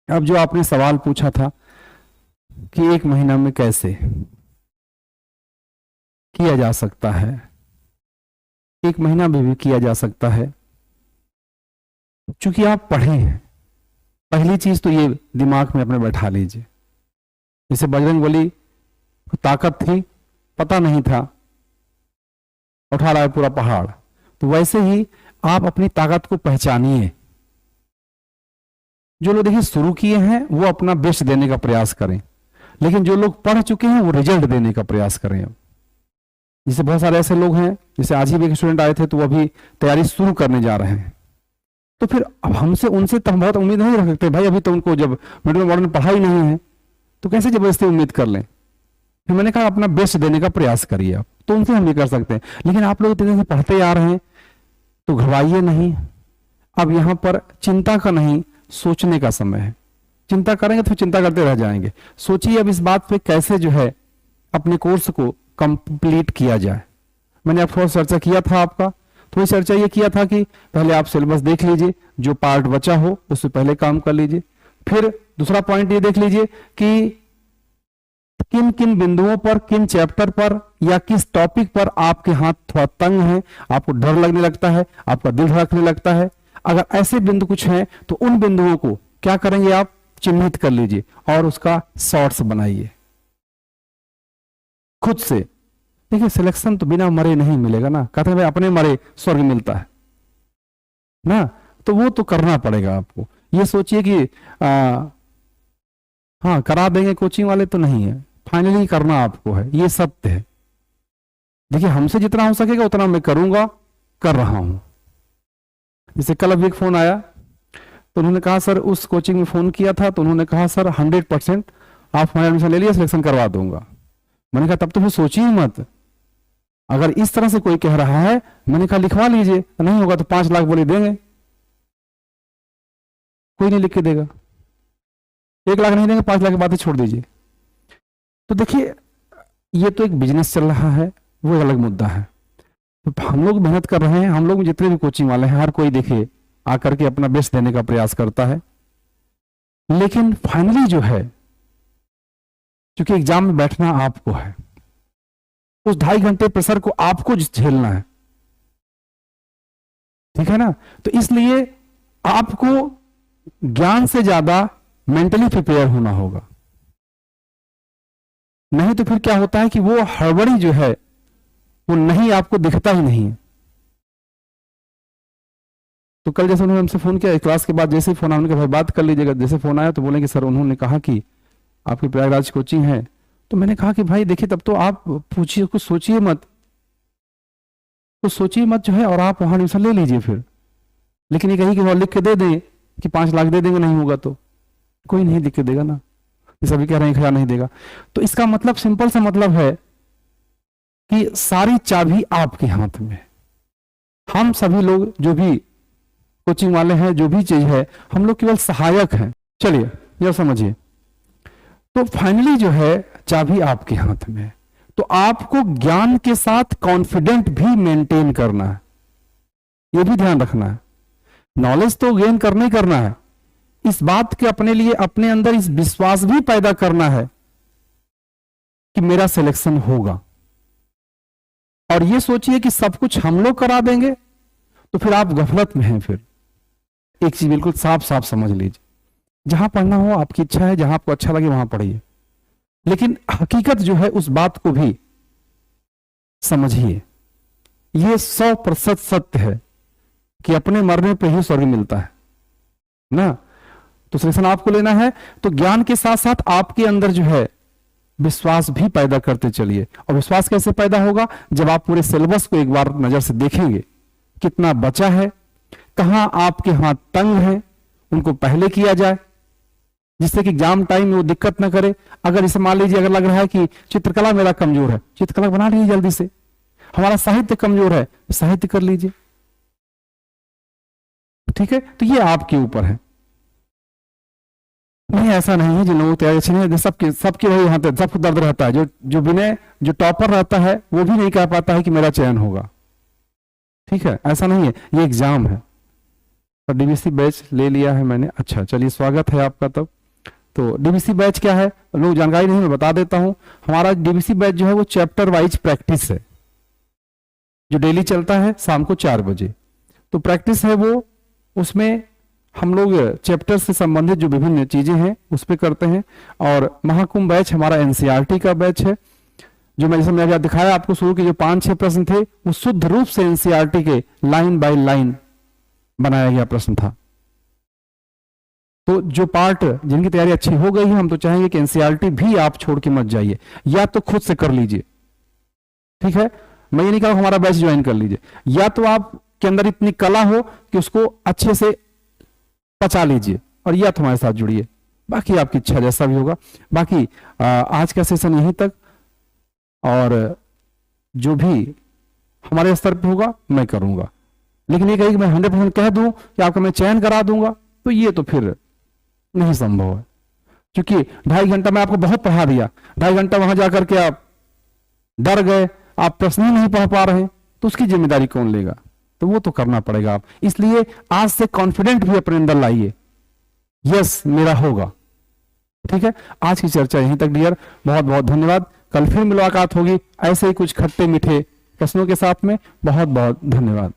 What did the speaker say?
अब जो आपने सवाल पूछा था कि 1 महीना में कैसे किया जा सकता है, 1 महीना में भी किया जा सकता है। चूंकि आप पढ़े हैं, पहली चीज तो ये दिमाग में अपने बैठा लीजिए, जैसे बजरंगबली को ताकत थी, पता नहीं था, उठा रहा है पूरा पहाड़, तो वैसे ही आप अपनी ताकत को पहचानिए। जो लोग देखिए शुरू किए हैं वो अपना बेस्ट देने का प्रयास करें, लेकिन जो लोग पढ़ चुके हैं वो रिजल्ट देने का प्रयास करें। अब जैसे बहुत सारे ऐसे लोग हैं, जैसे आज ही भी एक स्टूडेंट आए थे तो वो अभी तैयारी शुरू करने जा रहे हैं, तो फिर अब हमसे उनसे तो हम बहुत उम्मीद नहीं रख सकते भाई, अभी तो उनको जब मिडिल मॉडल में पढ़ा ही नहीं है तो कैसे जबरदस्ती उम्मीद कर लें। फिर मैंने कहा अपना बेस्ट देने का प्रयास करिए आप, तो उनसे हम ये कर सकते हैं। लेकिन आप लोग तेजी से पढ़ते आ रहे हैं तो घबराइए नहीं। अब यहां पर चिंता का नहीं, सोचने का समय है। चिंता करेंगे तो चिंता करते रह जाएंगे। सोचिए अब इस बात पे कैसे जो है अपने कोर्स को कंप्लीट किया जाए। मैंने आप थोड़ा चर्चा किया था, आपका थोड़ी चर्चा ये किया था कि पहले आप सिलेबस देख लीजिए, जो पार्ट बचा हो उससे पहले काम कर लीजिए। फिर दूसरा पॉइंट ये देख लीजिए कि किन किन बिंदुओं पर, किन चैप्टर पर या किस टॉपिक पर आपके हाथ थोड़ा तंग है, आपको डर लगने लगता है, आपका दिल धड़कने लगता है। अगर ऐसे बिंदु कुछ हैं तो उन बिंदुओं को क्या करेंगे, आप चिन्हित कर लीजिए और उसका शॉर्ट्स बनाइए खुद से। देखिए सिलेक्शन तो बिना मरे नहीं मिलेगा ना, कहते हैं भाई अपने मरे स्वर्ग मिलता है ना, तो वो तो करना पड़ेगा आपको। ये सोचिए कि हाँ करा देंगे कोचिंग वाले, तो नहीं है, फाइनली करना आपको है, ये सत्य है। देखिए हमसे जितना हो सकेगा उतना मैं करूंगा, कर रहा हूं। जैसे कल अभी एक फोन आया तो उन्होंने कहा सर, उस कोचिंग में फोन किया था तो उन्होंने कहा सर 100% आप हमारा एडमिशन ले लिया, सिलेक्शन करवा दूंगा। मैंने कहा तब तो फिर सोचिए मत, अगर इस तरह से कोई कह रहा है, मैंने कहा लिखवा लीजिए, नहीं होगा तो 5 लाख बोले देंगे। कोई नहीं लिख के देगा, 1 लाख नहीं देंगे, 5 लाख की बातें छोड़ दीजिए। तो देखिए ये तो एक बिजनेस चल रहा है, वो एक अलग मुद्दा है। तो हम लोग मेहनत कर रहे हैं, हम लोग जितने भी कोचिंग वाले हैं, हर कोई देखे आकर के अपना बेस्ट देने का प्रयास करता है। लेकिन फाइनली जो है, क्योंकि एग्जाम में बैठना आपको है, उस 2.5 घंटे प्रेशर को आपको झेलना है, ठीक है ना। तो इसलिए आपको ज्ञान से ज्यादा मेंटली प्रिपेयर होना होगा। नहीं तो फिर क्या होता है कि वो हड़बड़ी जो है वो नहीं, आपको दिखता ही नहीं है। तो कल जैसे उन्होंने हमसे फोन किया क्लास के बाद, जैसे ही फोन आया उन्होंने कहा भाई बात कर लीजिएगा। जैसे फोन आया तो बोले कि सर उन्होंने कहा कि आपकी प्रयागराज कोचिंग है। तो मैंने कहा कि भाई देखिए तब तो आप पूछिए, कुछ सोचिए मत, कुछ सोचिए मत जो है, और आप वहां एडमिशन ले लीजिए फिर। लेकिन ये कहीं कि वो लिख के दे दें कि 5 लाख दे देंगे, नहीं होगा तो कोई नहीं लिख के देगा ना, ये सभी कह रहे हैं 1,000 नहीं देगा। तो इसका मतलब सिंपल सा मतलब है कि सारी चाबी आपके हाथ में। हम सभी लोग जो भी कोचिंग वाले हैं, जो भी चीज है, हम लोग केवल सहायक हैं। चलिए यह समझिए, तो फाइनली जो है चाबी आपके हाथ में है। तो आपको ज्ञान के साथ कॉन्फिडेंट भी मेंटेन करना है, यह भी ध्यान रखना है। नॉलेज तो गेन करना ही करना है, इस बात के अपने लिए अपने अंदर इस विश्वास भी पैदा करना है कि मेरा सिलेक्शन होगा। और ये सोचिए कि सब कुछ हम लोग करा देंगे तो फिर आप गफलत में हैं। फिर एक चीज बिल्कुल साफ साफ समझ लीजिए, जहां पढ़ना हो आपकी इच्छा है, जहां आपको अच्छा लगे वहां पढ़िए, लेकिन हकीकत जो है उस बात को भी समझिए। यह 100% सत्य है कि अपने मरने पे ही स्वर्ग मिलता है ना। तो सिलेक्शन आपको लेना है तो ज्ञान के साथ साथ आपके अंदर जो है विश्वास भी पैदा करते चलिए। और विश्वास कैसे पैदा होगा, जब आप पूरे सिलेबस को एक बार नजर से देखेंगे, कितना बचा है, कहां आपके हाथ तंग है, उनको पहले किया जाए, जिससे कि एग्जाम टाइम में वो दिक्कत ना करे। अगर इसे मान लीजिए अगर लग रहा है कि चित्रकला मेरा कमजोर है, चित्रकला बना लीजिए जल्दी से। हमारा साहित्य कमजोर है, साहित्य कर लीजिए, ठीक है। तो ये आपके ऊपर है। नहीं ऐसा नहीं है जिन लोगों को तैयारी अच्छी नहीं है, सबके वही यहाँ पे सबको दर्द रहता है। जो विनय जो टॉपर रहता है वो भी नहीं कह पाता है कि मेरा चयन होगा, ठीक है। ऐसा नहीं है, ये एग्जाम है। और डीवीसी बैच ले लिया है मैंने, अच्छा चलिए स्वागत है आपका। तब तो डीबीसी बैच क्या है, लोग जानकारी नहीं, मैं बता देता हूं। हमारा डीबीसी बैच जो है वो चैप्टर वाइज प्रैक्टिस है, जो डेली चलता है शाम को 4 बजे। तो प्रैक्टिस है वो, उसमें हम लोग चैप्टर से संबंधित जो विभिन्न चीजें हैं उस पर करते हैं। और महाकुंभ बैच हमारा एनसीईआरटी का बैच है, जो मैं जैसे मैंने दिखाया आपको शुरू के जो 5-6 प्रश्न थे वो शुद्ध रूप से एनसीईआरटी के लाइन बाय लाइन बनाया गया प्रश्न था। तो जो पार्ट जिनकी तैयारी अच्छी हो गई है, हम तो चाहेंगे कि एनसीईआरटी भी आप छोड़ के मत जाइए, या तो खुद से कर लीजिए, ठीक है। मैं ये नहीं कहूँ हमारा बैच ज्वाइन कर लीजिए, या तो आप के अंदर इतनी कला हो कि उसको अच्छे से पचा लीजिए, और या तो हमारे साथ जुड़िए, बाकी आपकी इच्छा जैसा भी होगा। बाकी आज का सेशन यहीं तक, और जो भी हमारे स्तर पे होगा मैं करूंगा, लेकिन ये कहीं मैं 100% कह दूं कि आपका मैं चयन करा दूंगा, तो ये तो फिर नहीं संभव है। क्योंकि 2.5 घंटा मैं आपको बहुत पढ़ा दिया, 2.5 घंटा वहां जाकर के आप डर गए, आप प्रश्न ही नहीं पढ़ पा रहे, तो उसकी जिम्मेदारी कौन लेगा? तो वो तो करना पड़ेगा आप। इसलिए आज से कॉन्फिडेंट भी अपने अंदर लाइए, यस मेरा होगा, ठीक है। आज की चर्चा यहीं तक डियर, बहुत बहुत धन्यवाद। कल फिर मुलाकात होगी ऐसे ही कुछ खट्टे मीठे प्रश्नों के साथ में। बहुत बहुत धन्यवाद।